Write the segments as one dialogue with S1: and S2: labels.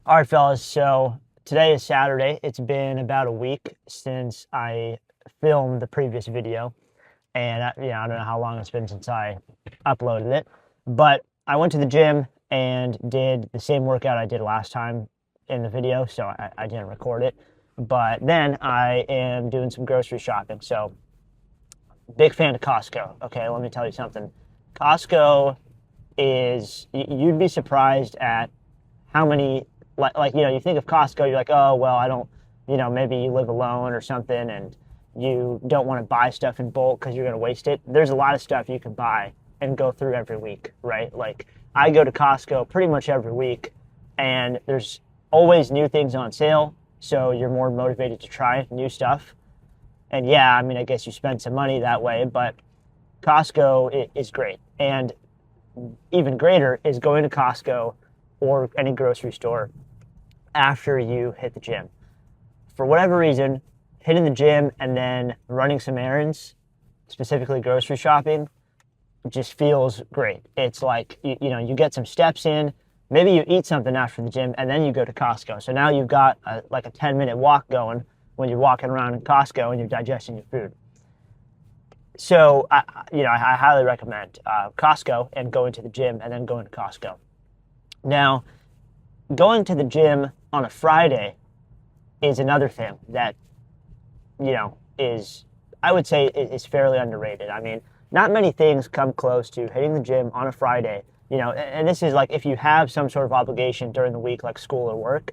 S1: All right, fellas. So today is Saturday. It's been about a week since I filmed the previous video, and I don't know how long it's been since I uploaded it. But I went to the gym and did the same workout I did last time in the video, so I didn't record it. But then I am doing some grocery shopping. So big fan of Costco. Okay, let me tell you something. Costco you'd be surprised at how many, you think of Costco, you're like, oh, well, I don't, maybe you live alone or something and you don't want to buy stuff in bulk because you're going to waste it. There's a lot of stuff you can buy and go through every week, right? Like, I go to Costco pretty much every week, and there's always new things on sale, so you're more motivated to try new stuff. And yeah, I mean, I guess you spend some money that way, but Costco is great. And even greater is going to Costco or any grocery store after you hit the gym. For whatever reason, hitting the gym and then running some errands, specifically grocery shopping, just feels great. It's like, you get some steps in, maybe you eat something after the gym, and then you go to Costco. So now you've got a 10-minute walk going when you're walking around in Costco and you're digesting your food. So, I highly recommend Costco and going to the gym and then going to Costco. Now, going to the gym on a Friday is another thing that, I would say is fairly underrated. I mean, not many things come close to hitting the gym on a Friday, and this is like if you have some sort of obligation during the week, like school or work.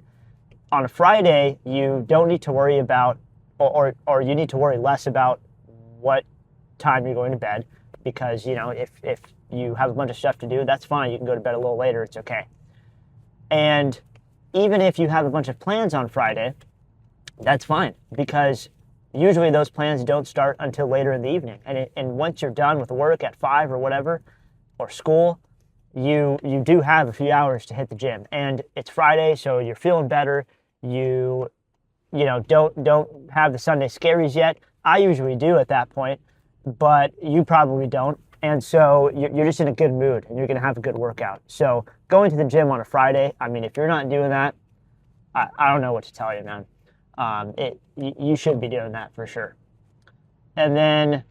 S1: On a Friday, you don't need to worry about, or you need to worry less about what time you're going to bed, because if you have a bunch of stuff to do, that's fine. You can go to bed a little later. It's okay. And even if you have a bunch of plans on Friday, that's fine, because usually those plans don't start until later in the evening. And once you're done with work at 5 or whatever, or school, you do have a few hours to hit the gym. And it's Friday, so you're feeling better. You don't have the Sunday scaries yet. I usually do at that point, but you probably don't. And so you're just in a good mood and you're going to have a good workout. So going to the gym on a Friday, I mean, if you're not doing that, I don't know what to tell you, man. You should be doing that for sure. And then,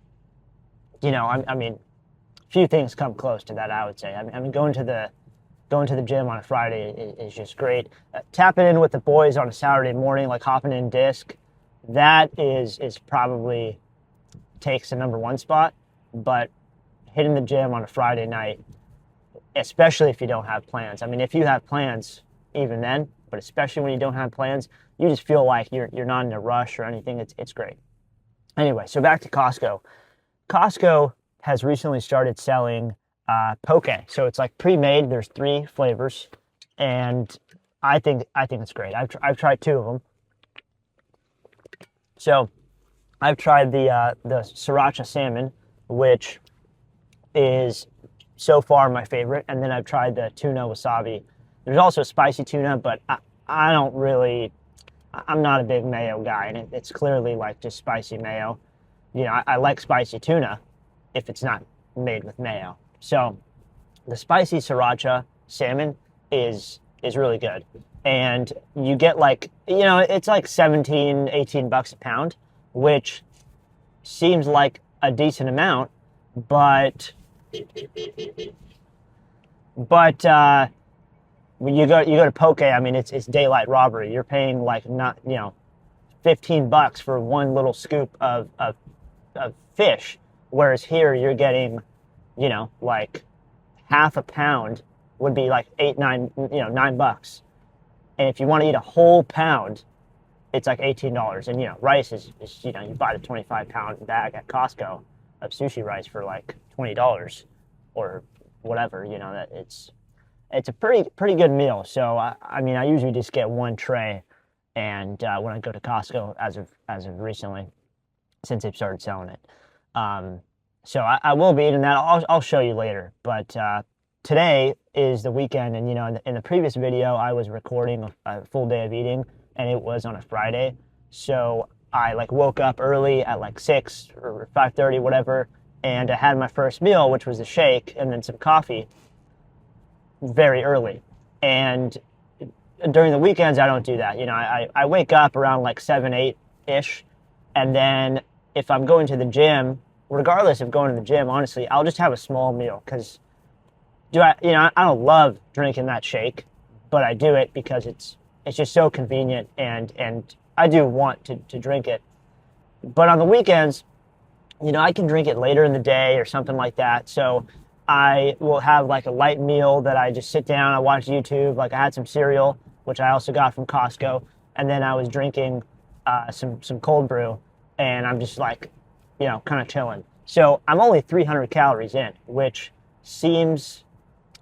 S1: I mean, a few things come close to that, I would say. I mean, going to the gym on a Friday is just great. Tapping in with the boys on a Saturday morning, like hopping in disc, that is probably takes the number one spot. But hitting the gym on a Friday night, especially if you don't have plans. I mean, if you have plans, even then, but especially when you don't have plans, you just feel like you're not in a rush or anything. It's great. Anyway, so back to Costco. Costco has recently started selling poke. So it's like pre-made. There's 3 flavors, and I think it's great. I've tried 2 of them. So I've tried the sriracha salmon, which is so far my favorite, and then I've tried the tuna wasabi. There's also spicy tuna, but I'm not a big mayo guy, and it's clearly like just spicy mayo. I like spicy tuna if it's not made with mayo. So the spicy sriracha salmon is really good, and you get it's like 17, 18 bucks a pound, which seems like a decent amount, but when you go to poke, I mean, it's daylight robbery. You're paying like not 15 bucks for one little scoop of fish, whereas here you're getting like half a pound would be like 9 bucks, and if you want to eat a whole pound, it's like $18. And rice is you buy the 25-pound bag at Costco of sushi rice for like $20 or whatever. That it's a pretty good meal. So I mean, I usually just get one tray, and when I go to Costco, as of recently, since they've started selling it, so I will be eating that. I'll show you later. But today is the weekend, and in the previous video, I was recording a full day of eating, and it was on a Friday. So I woke up early at 6 or 5:30, whatever, and I had my first meal, which was a shake and then some coffee very early. And during the weekends, I don't do that. You know, I wake up around like 7, 8-ish. And then if I'm going to the gym, regardless of going to the gym, honestly, I'll just have a small meal because I don't love drinking that shake, but I do it because it's just so convenient and I do want to drink it. But on the weekends, I can drink it later in the day or something like that. So I will have like a light meal that I just sit down, I watch YouTube, like I had some cereal, which I also got from Costco, and then I was drinking some cold brew, and I'm just like, kind of chilling. So I'm only 300 calories in, which seems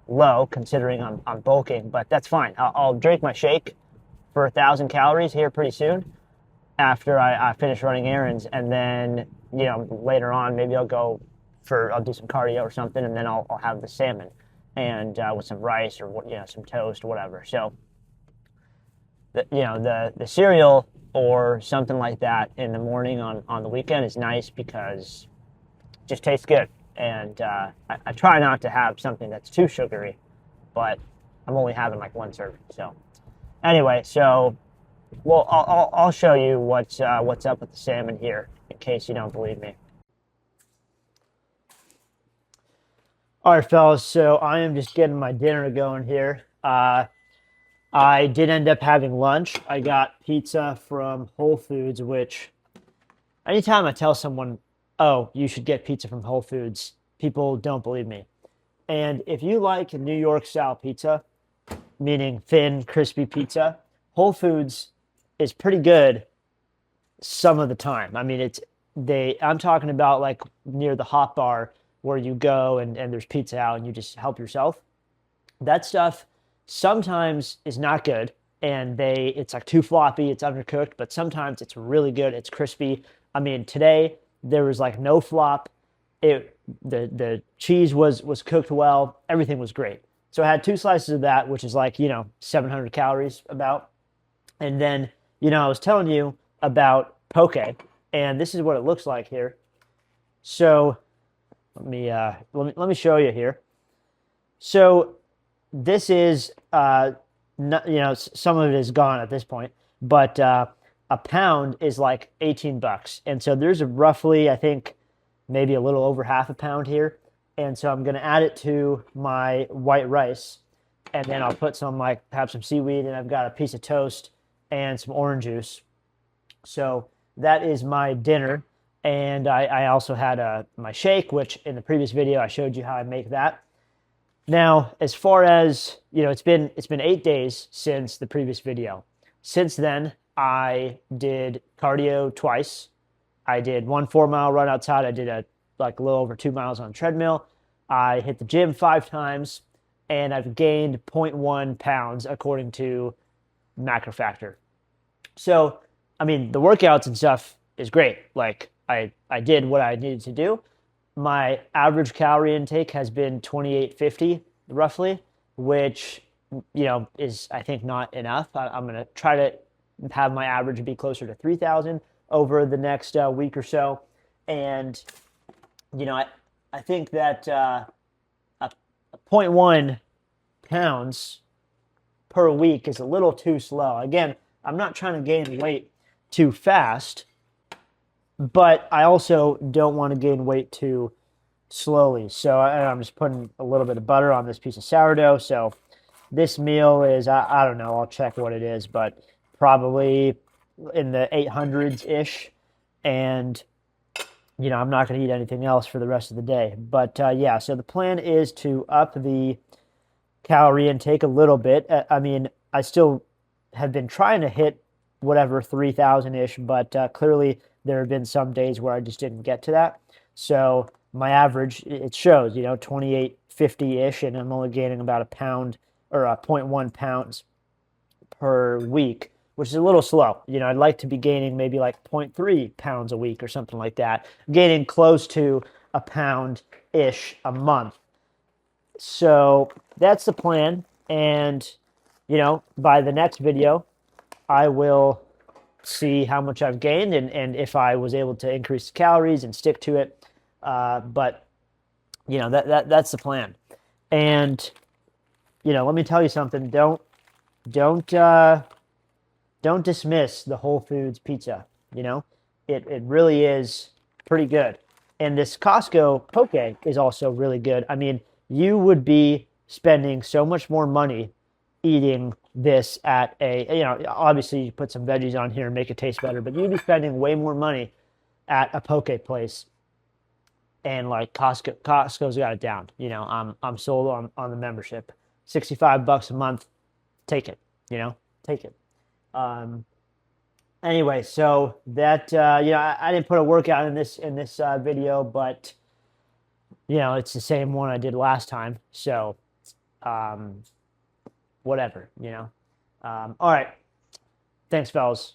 S1: low considering I'm bulking, but that's fine. I'll drink my shake for 1,000 calories here pretty soon after I finish running errands, and then later on maybe I'll do some cardio or something, and then I'll have the salmon and with some rice or some toast or whatever. So the cereal or something like that in the morning on the weekend is nice because it just tastes good. And I try not to have something that's too sugary, but I'm only having like one serving. So anyway, well, I'll show you what's up with the salmon here in case you don't believe me. All right, fellas. So I am just getting my dinner going here. I did end up having lunch. I got pizza from Whole Foods, which anytime I tell someone, oh, you should get pizza from Whole Foods, people don't believe me. And if you like New York style pizza, meaning thin, crispy pizza, Whole Foods is pretty good some of the time. I mean, I'm talking about like near the hot bar where you go and there's pizza out and you just help yourself. That stuff sometimes is not good, and it's like too floppy, it's undercooked, but sometimes it's really good, it's crispy. I mean, today there was like no flop. The cheese was cooked well, everything was great. So I had 2 slices of that, which is like 700 calories about. And then I was telling you about poke, and this is what it looks like here. So let me show you here. So this is some of it is gone at this point, but a pound is like $18, and so there's roughly, I think, maybe a little over half a pound here. And so I'm going to add it to my white rice, and then I'll put have some seaweed, and I've got a piece of toast and some orange juice. So that is my dinner. And I also had my shake, which in the previous video I showed you how I make that. Now, as far as it's been 8 days since the previous video. Since then, I did cardio twice. I did 1 4-mile run outside. I did a little over 2 miles on treadmill. I hit the gym 5 times, and I've gained 0.1 pounds according to Macrofactor. So, I mean, the workouts and stuff is great. Like, I did what I needed to do. My average calorie intake has been 2,850 roughly, which is, I think, not enough. I'm going to try to have my average be closer to 3,000 over the next week or so. And I think that 0.1 pounds per week is a little too slow. Again, I'm not trying to gain weight too fast, but I also don't want to gain weight too slowly. So I'm just putting a little bit of butter on this piece of sourdough. So this meal is, I don't know, I'll check what it is, but probably in the 800s-ish. And, I'm not going to eat anything else for the rest of the day. But, yeah, so the plan is to up the calorie intake a little bit. I mean, I still have been trying to hit whatever 3,000-ish, but clearly there have been some days where I just didn't get to that. So my average, it shows, 2,850-ish, and I'm only gaining about a pound or 0.1 pounds per week, which is a little slow. I'd like to be gaining maybe like 0.3 pounds a week or something like that, gaining close to a pound-ish a month. So that's the plan. And, by the next video, I will see how much I've gained and if I was able to increase the calories and stick to it. But, that's the plan. And, let me tell you something. Don't don't dismiss the Whole Foods pizza. You know, it really is pretty good. And this Costco poke is also really good. I mean, you would be spending so much more money eating this at obviously you put some veggies on here and make it taste better, but you'd be spending way more money at a poke place. And like Costco's got it down. I'm sold on the membership. $65 a month, take it. Take it. Um, anyway, so that I didn't put a workout in this video, but it's the same one I did last time. So um, whatever. All right. Thanks, fellas.